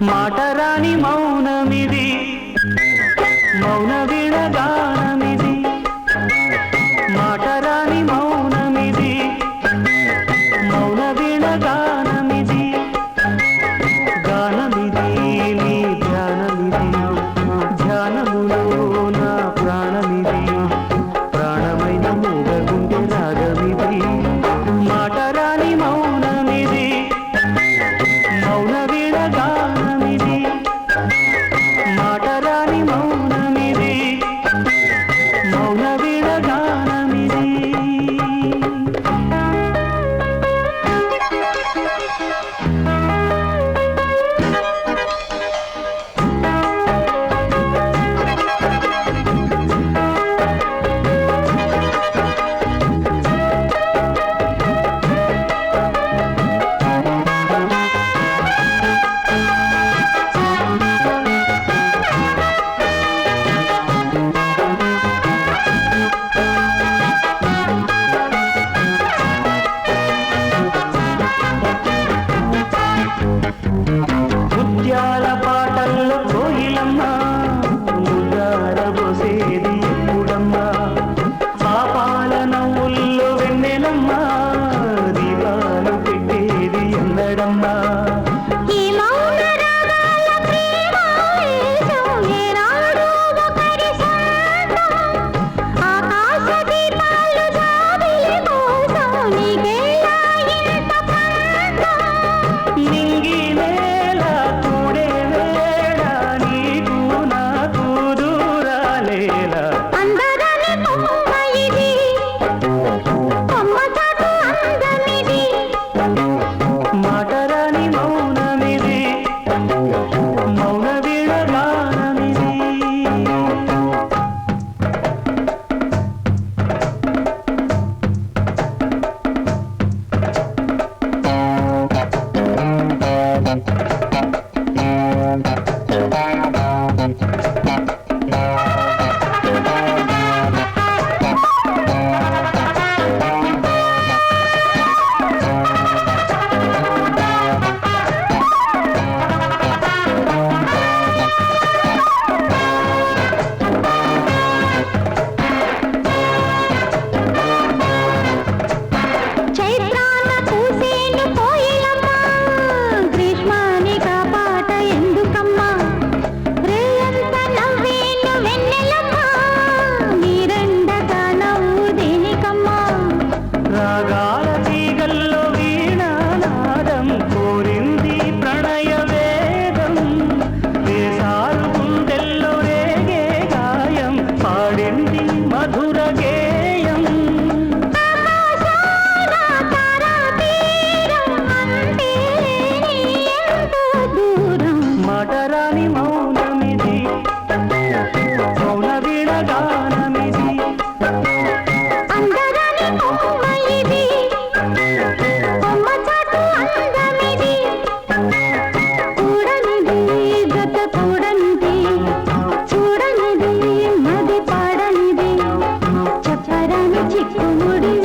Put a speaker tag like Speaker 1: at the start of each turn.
Speaker 1: మాటరాని మౌనమిది మౌన విడగానమిది మాటరాని మౌనమిది మౌన విడగానమిది గానమిది నీ ధ్యానమిది ధ్యానములో నా ప్రాణమిది ప్రాణమైన మూగగుండె రాగమిది మాటరాని మౌనమిది మౌన విడగానమిది మాటరాని మౌనమిది మౌన విడగానమిది ముత్యాల పాటల్లో కోయిలమ్మ ముద్దారబోసేది ఎప్పుడమ్మా పాపాల నవ్వుల్లో వెన్నెలమ్మ దీపాలు పెట్టేది ఎన్నడమ్మా మాటరాని మౌనమిది మౌన విడగానమిది రాగాల తీగల్లో వీణానాదం కోరింది ప్రణయ వేదం దేశాలు గుండెల్లో రేగే గాయం పాడింది మధుర గేయం మాటరాని మౌనమిది మౌన విడగానమిది
Speaker 2: చిక్కుముడి